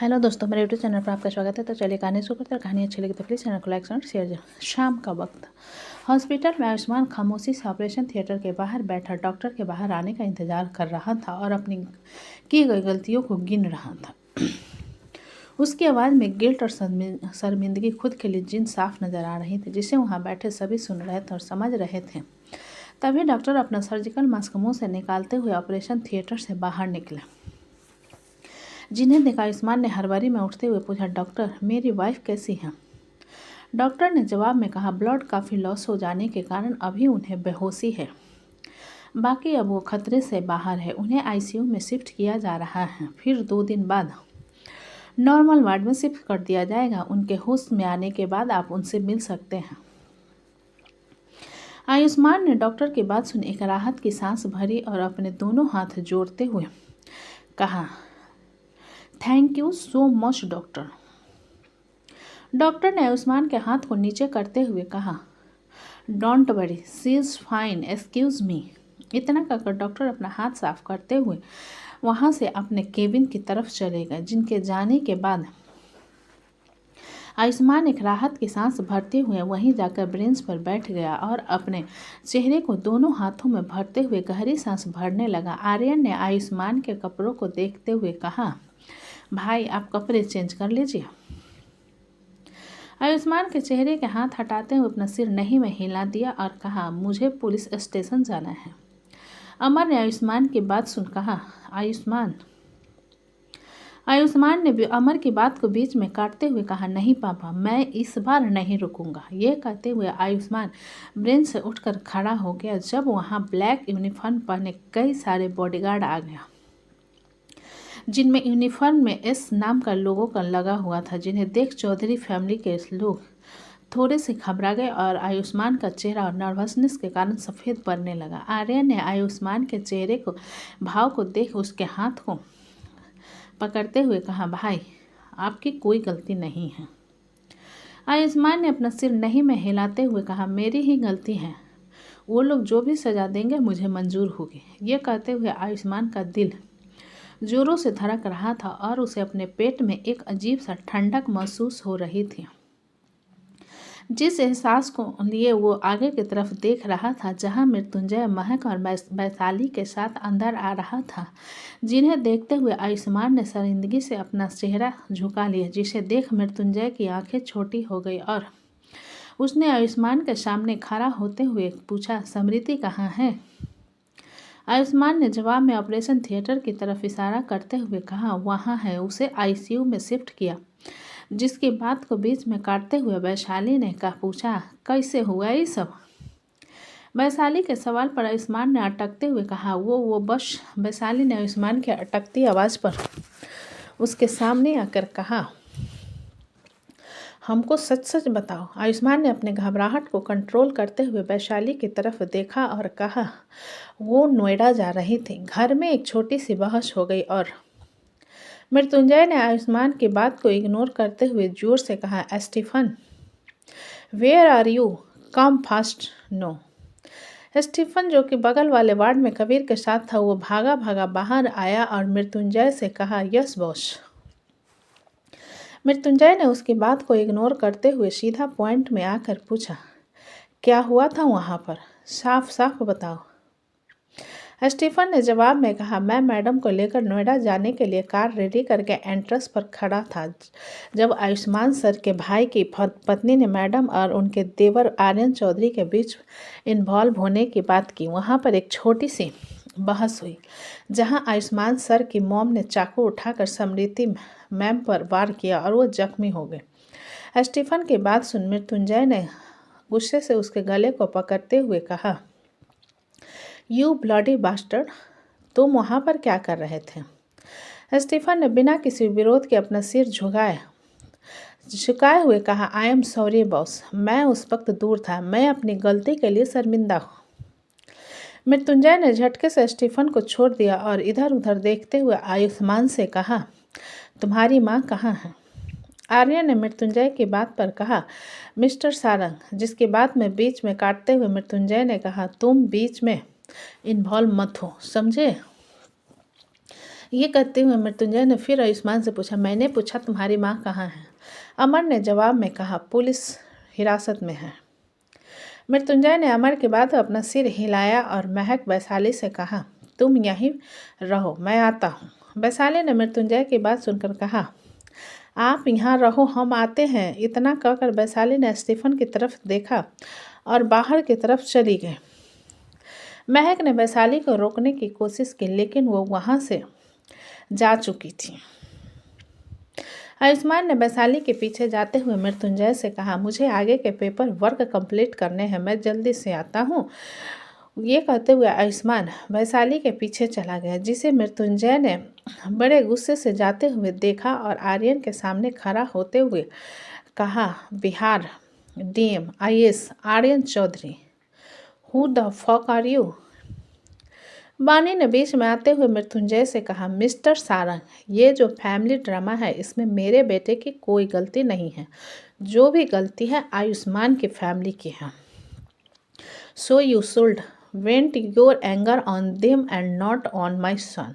Hello दोस्तों, मेरे YouTube channel पर आपका स्वागत है। तो चलिए कहानी शुरू करते हैं। कहानी अच्छी लगी तो प्लीज़ चैनल को लाइक और शेयर जरूर। शाम का वक्त हॉस्पिटल में आयुष्मान खामोशी से ऑपरेशन थिएटर के बाहर बैठा डॉक्टर के बाहर आने का इंतजार कर रहा था और अपनी की गई गलतियों को गिन रहा था। उसकी आवाज़ में गिल्ट और शर्मिंदगी खुद के लिए जिन साफ नजर आ रही थी, जिसे वहाँ बैठे सभी सुन रहे थे और समझ रहे थे। तभी डॉक्टर अपना सर्जिकल मास्क मुंह से निकालते हुए ऑपरेशन थिएटर से बाहर निकले। जिन्हें देखा आयुष्मान ने हड़बड़ी में उठते हुए पूछा, डॉक्टर मेरी वाइफ कैसी है? डॉक्टर ने जवाब में कहा, ब्लड काफ़ी लॉस हो जाने के कारण अभी उन्हें बेहोशी है, बाकी अब वो खतरे से बाहर है। उन्हें आईसीयू में शिफ्ट किया जा रहा है, फिर 2 दिन बाद नॉर्मल वार्ड में शिफ्ट कर दिया जाएगा। उनके होश में आने के बाद आप उनसे मिल सकते हैं। आयुष्मान ने डॉक्टर की बात सुन एक राहत की सांस भरी और अपने दोनों हाथ जोड़ते हुए कहा, thank you so much doctor. Doctor ने आयुष्मान के हाथ को नीचे करते हुए कहा, don't worry, she is fine, excuse me. इतना कहकर डॉक्टर अपना हाथ साफ करते हुए वहाँ से अपने केबिन की तरफ चले गए। जिनके जाने के बाद आयुष्मान एक राहत की सांस भरते हुए वहीं जाकर ब्रेंच पर बैठ गया और अपने चेहरे को दोनों हाथों में भरते हुए गहरी सांस भरने लगा। आर्यन ने आयुष्मान के कपड़ों को देखते हुए कहा, भाई आप कपड़े चेंज कर लीजिए। आयुष्मान के चेहरे के हाथ हटाते हुए अपना सिर नहीं में हिला दिया और कहा, मुझे पुलिस स्टेशन जाना है। अमर ने आयुष्मान की बात सुन कहा, आयुष्मान ने भी अमर की बात को बीच में काटते हुए कहा, नहीं पापा, मैं इस बार नहीं रुकूंगा। ये कहते हुए आयुष्मान ब्रेन से उठकर खड़ा हो गया। जब वहाँ ब्लैक यूनिफॉर्म पहने कई सारे बॉडीगार्ड आ गया, जिनमें यूनिफॉर्म में एस नाम का लोगों का लगा हुआ था, जिन्हें देख चौधरी फैमिली के लोग थोड़े से घबरा गए और आयुष्मान का चेहरा और नर्वसनेस के कारण सफ़ेद पड़ने लगा। आर्यन ने आयुष्मान के चेहरे को भाव को देख उसके हाथ को पकड़ते हुए कहा, भाई आपकी कोई गलती नहीं है। आयुष्मान ने अपना सिर नहीं में हिलाते हुए कहा, मेरी ही गलती है। वो लोग जो भी सजा देंगे मुझे मंजूर होगी। ये कहते हुए आयुष्मान का दिल जोरों से धड़क रहा था और उसे अपने पेट में एक अजीब सा ठंडक महसूस हो रही थी। जिस एहसास को लिए वो आगे की तरफ देख रहा था, जहां मृत्युंजय, महक और वैशाली के साथ अंदर आ रहा था, जिन्हें देखते हुए आयुष्मान ने शर्मिंदगी से अपना चेहरा झुका लिया, जिसे देख मृत्युंजय की आंखें छोटी हो गई और उसने आयुष्मान के सामने खड़ा होते हुए पूछा, समृति कहाँ है? आयुष्मान ने जवाब में ऑपरेशन थिएटर की तरफ इशारा करते हुए कहा, वहाँ है, उसे आईसीयू में शिफ्ट किया। जिसकी बात को बीच में काटते हुए वैशाली ने पूछा, कैसे हुआ ये सब? वैशाली के सवाल पर आयुष्मान ने अटकते हुए कहा, वो बस। वैशाली ने आयुष्मान की अटकती आवाज़ पर उसके सामने आकर कहा, हमको सच सच बताओ। आयुष्मान ने अपने घबराहट को कंट्रोल करते हुए वैशाली की तरफ देखा और कहा, वो नोएडा जा रही थी। घर में एक छोटी सी बहस हो गई और मृत्युंजय ने आयुष्मान की बात को इग्नोर करते हुए जोर से कहा, Stephen where are you, come fast. No. Stephen, जो कि बगल वाले वार्ड में कबीर के साथ था, वो भागा भागा बाहर आया और मृत्युंजय से कहा, यस बॉस। मृत्युंजय ने उसकी बात को इग्नोर करते हुए सीधा पॉइंट में आकर पूछा, क्या हुआ था वहाँ पर? साफ साफ बताओ। स्टीफन ने जवाब में कहा, मैं मैडम को लेकर नोएडा जाने के लिए कार रेडी करके एंट्रेंस पर खड़ा था, जब आयुष्मान सर के भाई की पत्नी ने मैडम और उनके देवर आर्यन चौधरी के बीच इन्वॉल्व होने की बात की। वहाँ पर एक छोटी सी बहस हुई, जहां आयुष्मान सर की मॉम ने चाकू उठाकर समृति मैम पर वार किया और वो जख्मी हो गए। स्टीफन की बात सुन मृत्युंजय ने गुस्से से उसके गले को पकड़ते हुए कहा, यू ब्लडी बास्टर्ड, तुम वहाँ पर क्या कर रहे थे? स्टीफन ने बिना किसी विरोध के अपना सिर झुकाए हुए कहा, आई एम सॉरी बॉस, मैं उस वक्त दूर था, मैं अपनी गलती के लिए शर्मिंदा हूँ। मृत्युंजय ने झटके से स्टीफन को छोड़ दिया और इधर उधर देखते हुए आयुष्मान से कहा, तुम्हारी माँ कहाँ है? आर्य ने मृत्युंजय की बात पर कहा, मिस्टर सारंग। जिसकी बात में बीच में काटते हुए मृत्युंजय ने कहा, तुम बीच में इन्वॉल्व मत हो, समझे? ये कहते हुए मृत्युंजय ने फिर आयुष्मान से पूछा, मैंने पूछा तुम्हारी माँ कहाँ है? अमर ने जवाब में कहा, पुलिस हिरासत में है। मृत्युंजय ने अमर के बाद अपना सिर हिलाया और महक वैशाली से कहा, तुम यहीं रहो, मैं आता हूँ। वैशाली ने मृत्युंजय की बात सुनकर कहा, आप यहाँ रहो, हम आते हैं। इतना कहकर वैशाली ने स्टीफन की तरफ देखा और बाहर की तरफ चली गई। महक ने वैशाली को रोकने की कोशिश की, लेकिन वो वहाँ से जा चुकी थी। आयुष्मान ने वैशाली के पीछे जाते हुए मृत्युंजय से कहा, मुझे आगे के पेपर वर्क कंप्लीट करने हैं, मैं जल्दी से आता हूँ। ये कहते हुए आयुष्मान वैशाली के पीछे चला गया, जिसे मृत्युंजय ने बड़े गुस्से से जाते हुए देखा और आर्यन के सामने खड़ा होते हुए कहा, Bihar DM IAS Aryan Chaudhary, who the fuck are you? Bani ने बीच में आते हुए मृत्युंजय से कहा, मिस्टर सारंग, ये जो फैमिली ड्रामा है इसमें मेरे बेटे की कोई गलती नहीं है। जो भी गलती है आयुष्मान की फैमिली की है। So you should vent your anger on them and not on my son.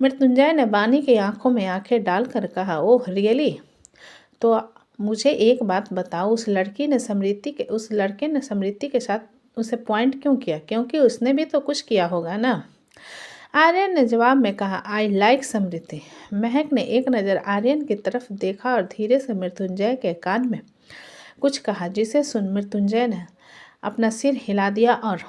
Mrityunjay ने बानी की आंखों में आंखें डालकर कहा, ओह रियली? तो मुझे एक बात बताओ, उस लड़के ने समृद्धि के साथ उसे पॉइंट क्यों किया? क्योंकि उसने भी तो कुछ किया होगा ना। आर्यन ने जवाब में कहा, आई लाइक समृद्धि। महक ने एक नज़र आर्यन की तरफ देखा और धीरे से मृत्युंजय के कान में कुछ कहा, जिसे सुन मृत्युंजय ने अपना सिर हिला दिया और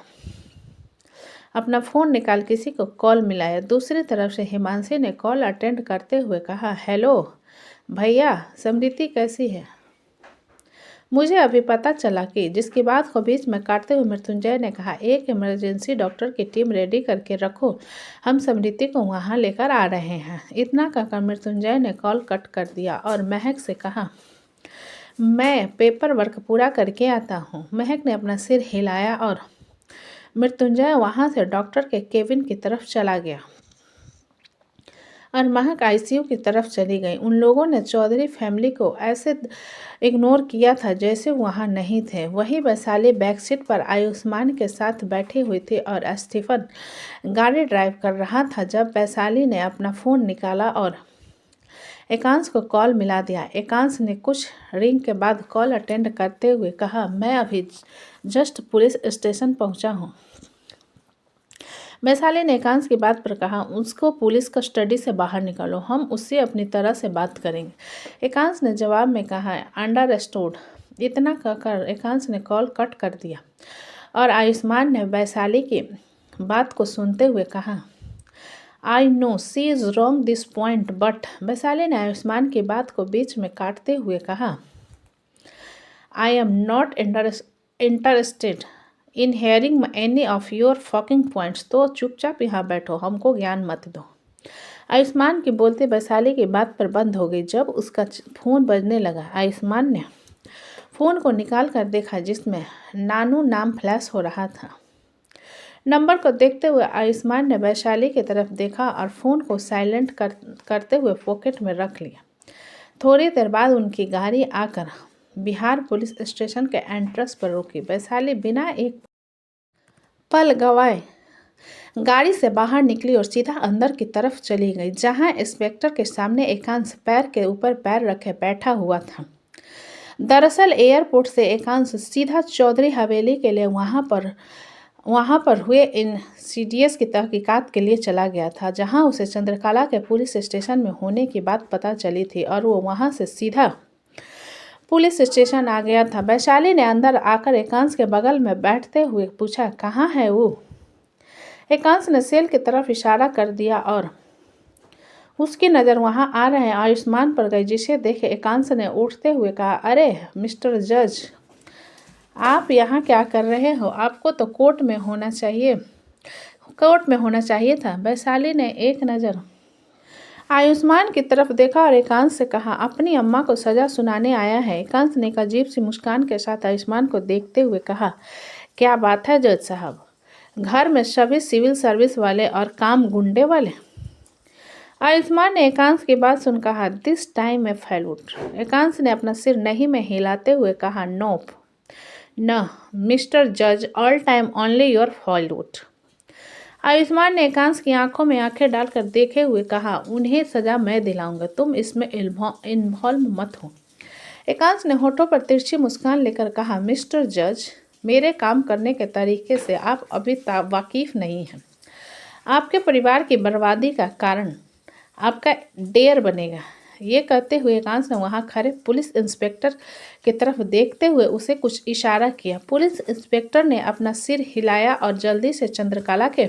अपना फ़ोन निकाल किसी को कॉल मिलाया। दूसरी तरफ से हिमांशी ने कॉल अटेंड करते हुए कहा, हेलो भैया, समृद्धि कैसी है? मुझे अभी पता चला कि, जिसकी बात को बीच में काटते हुए मृत्युंजय ने कहा, एक इमरजेंसी डॉक्टर की टीम रेडी करके रखो, हम समृद्धि को वहां लेकर आ रहे हैं। इतना कहकर मृत्युंजय ने कॉल कट कर दिया और महक से कहा, मैं पेपर वर्क पूरा करके आता हूँ। महक ने अपना सिर हिलाया और मृत्युंजय वहां से डॉक्टर के केबिन की तरफ चला गया और महक आईसीयू की तरफ चली गई। उन लोगों ने चौधरी फैमिली को ऐसे इग्नोर किया था जैसे वहां नहीं थे। वही वैशाली बैक सीट पर आयुष्मान के साथ बैठी हुई थी और स्टीफन गाड़ी ड्राइव कर रहा था जब वैशाली ने अपना फ़ोन निकाला और एकांश को कॉल मिला दिया। एकांश ने कुछ रिंग के बाद कॉल अटेंड करते हुए कहा, मैं अभी जस्ट पुलिस स्टेशन पहुंचा हूं। वैशाली ने एकांश की बात पर कहा, उसको पुलिस कस्टडी से बाहर निकालो, हम उससे अपनी तरह से बात करेंगे। एकांश ने जवाब में कहा, अंडरस्टूड। इतना कहकर एकांश ने कॉल कट कर दिया और आयुष्मान ने वैशाली की बात को सुनते हुए कहा, I know she is wrong this point but. Vaishali ने आयुष्मान की बात को बीच में काटते हुए कहा, I am not interested in hearing any of your fucking points. तो चुपचाप यहाँ बैठो, हमको ज्ञान मत दो। आयुष्मान की बोलते वैशाली की बात पर बंद हो गई। जब उसका फ़ोन बजने लगा, आयुष्मान ने फ़ोन को निकाल कर देखा जिसमें नानू नाम फ्लैश हो रहा था। नंबर को देखते हुए आयुष्मान ने वैशाली की तरफ देखा और फ़ोन को साइलेंट करते हुए पॉकेट में रख लिया। थोड़ी देर बाद उनकी गाड़ी आकर बिहार पुलिस स्टेशन के एंट्रेंस पर रुकी। वैशाली बिना एक पल गवाए गाड़ी से बाहर निकली और सीधा अंदर की तरफ चली गई, जहां इंस्पेक्टर के सामने एकांश पैर के ऊपर पैर रखे बैठा हुआ था। दरअसल एयरपोर्ट से एकांश सीधा चौधरी हवेली के लिए वहां पर हुए इंसीडियस की तहकीकात के लिए चला गया था, जहां उसे चंद्रकला के पुलिस स्टेशन में होने की बात पता चली थी और वो वहां से सीधा पुलिस स्टेशन आ गया था। वैशाली ने अंदर आकर एकांश के बगल में बैठते हुए पूछा, कहाँ है वो? एकांश ने सेल की तरफ इशारा कर दिया और उसकी नज़र वहां आ रहे आयुष्मान पर गई, जिसे देख एकांश ने उठते हुए कहा, अरे मिस्टर जज, आप यहाँ क्या कर रहे हो? आपको तो कोर्ट में होना चाहिए था। वैशाली ने एक नज़र आयुष्मान की तरफ देखा और एकांश से कहा, अपनी अम्मा को सज़ा सुनाने आया है। एकांश ने एक अजीब सी मुस्कान के साथ आयुष्मान को देखते हुए कहा, क्या बात है जज साहब, घर में सभी सिविल सर्विस वाले और काम गुंडे वाले? आयुष्मान ने एकांश की बात सुन कहा, दिस टाइम ए फेलूट। एकांश ने अपना सिर नहीं में हिलाते हुए कहा, नोप न मिस्टर जज, ऑल टाइम ओनली योर फेलूट। आयुष्मान ने एकांश की आंखों में आंखें डालकर देखे हुए कहा, उन्हें सजा मैं दिलाऊंगा, तुम इसमें इन्वॉल्व मत हो। एकांश ने होठों पर तिरछी मुस्कान लेकर कहा, मिस्टर जज, मेरे काम करने के तरीके से आप अभी वाकिफ नहीं हैं। आपके परिवार की बर्बादी का कारण आपका डेयर बनेगा। ये कहते हुए एकांश ने वहां खड़े पुलिस इंस्पेक्टर की तरफ देखते हुए उसे कुछ इशारा किया। पुलिस इंस्पेक्टर ने अपना सिर हिलाया और जल्दी से चंद्रकला के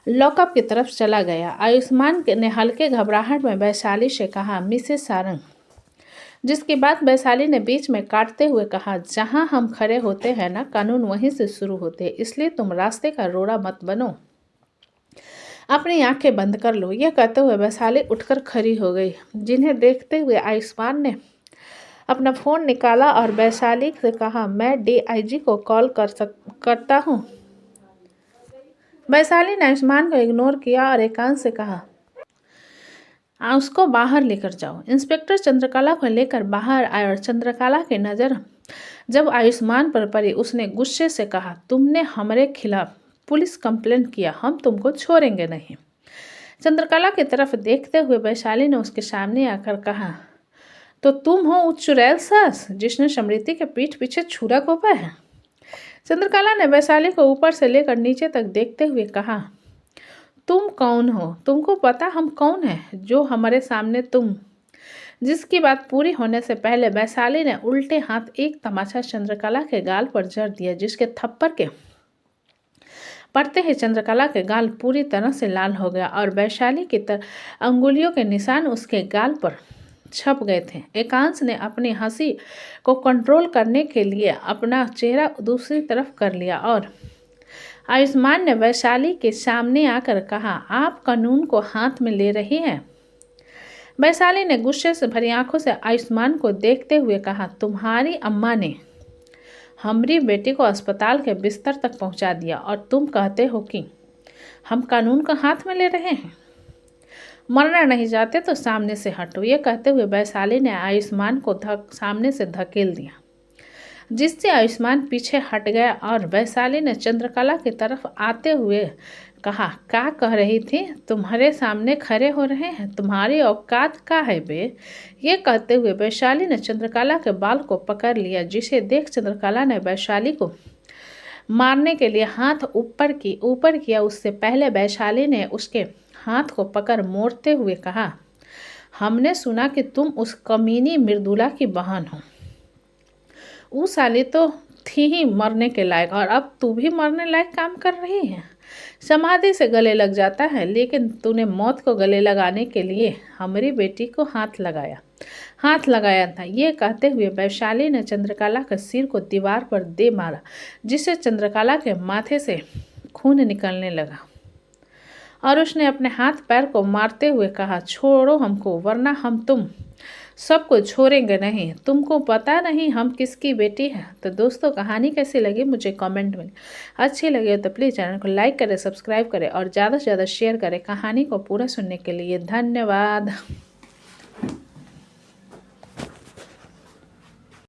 लॉकअप की तरफ चला गया। आयुष्मान ने हल्के घबराहट में वैशाली से कहा, मिसेस सारंग, जिसकी बात वैशाली ने बीच में काटते हुए कहा, जहां हम खड़े होते हैं ना, कानून वहीं से शुरू होते हैं, इसलिए तुम रास्ते का रोड़ा मत बनो, अपनी आंखें बंद कर लो। यह कहते हुए वैशाली उठकर खड़ी हो गई। जिन्हें देखते हुए आयुष्मान ने अपना फ़ोन निकाला और वैशाली से कहा, मैं डीआईजी को कॉल करता हूँ। वैशाली ने आयुष्मान को इग्नोर किया और एकांश से कहा, उसको बाहर लेकर जाओ। इंस्पेक्टर चंद्रकला को लेकर बाहर आए और चंद्रकला की नज़र जब आयुष्मान पर पड़ी, उसने गुस्से से कहा, तुमने हमारे खिलाफ पुलिस कंप्लेंट किया, हम तुमको छोड़ेंगे नहीं। चंद्रकला की तरफ देखते हुए वैशाली ने उसके सामने आकर कहा, तो तुम हो उस चुड़ैल सास जिसने समृति के पीठ पीछे छुरा घोंपा है। चंद्रकला ने वैशाली को ऊपर से लेकर नीचे तक देखते हुए कहा, तुम कौन हो? तुमको पता हम कौन हैं जो हमारे सामने तुम? जिसकी बात पूरी होने से पहले वैशाली ने उल्टे हाथ एक तमाचा चंद्रकला के गाल पर जड़ दिया, जिसके थप्पड़ के पड़ते ही चंद्रकला के गाल पूरी तरह से लाल हो गया और वैशाली की अंगुलियों के निशान उसके गाल पर छप गए थे। एकांश ने अपनी हंसी को कंट्रोल करने के लिए अपना चेहरा दूसरी तरफ कर लिया और आयुष्मान ने वैशाली के सामने आकर कहा, आप कानून को हाथ में ले रही हैं। वैशाली ने गुस्से से भरी आंखों से आयुष्मान को देखते हुए कहा, तुम्हारी अम्मा ने हमारी बेटी को अस्पताल के बिस्तर तक पहुंचा दिया और तुम कहते हो कि हम कानून को हाथ में ले रहे हैं। मरना नहीं चाहते तो सामने से हटो। ये कहते हुए वैशाली ने आयुष्मान को सामने से धकेल दिया, जिससे आयुष्मान पीछे हट गया और वैशाली ने चंद्रकला की तरफ आते हुए कहा, क्या कह रही थी? तुम्हारे सामने खड़े हो रहे हैं, तुम्हारी औकात का है बे? ये कहते हुए वैशाली ने चंद्रकला के बाल को पकड़ लिया, जिसे देख चंद्रकला ने वैशाली को मारने के लिए हाथ ऊपर किया। उससे पहले वैशाली ने उसके हाथ को पकड़ मोड़ते हुए कहा, हमने सुना कि तुम उस कमीनी मृदुला की बहन हो। वो साली तो थी ही मरने के लायक और अब तू भी मरने लायक काम कर रही है। समाधि से गले लग जाता है, लेकिन तूने मौत को गले लगाने के लिए हमारी बेटी को हाथ लगाया था। ये कहते हुए वैशाली ने चंद्रकला के सिर को दीवार पर दे मारा, जिससे चंद्रकला के माथे से खून निकलने लगा और उसने अपने हाथ पैर को मारते हुए कहा, छोड़ो हमको, वरना हम तुम सबको छोड़ेंगे नहीं। तुमको पता नहीं हम किसकी बेटी है। तो दोस्तों, कहानी कैसी लगी मुझे कमेंट में, अच्छी लगे तो प्लीज़ चैनल को लाइक करें, सब्सक्राइब करें और ज़्यादा से ज़्यादा शेयर करें। कहानी को पूरा सुनने के लिए धन्यवाद।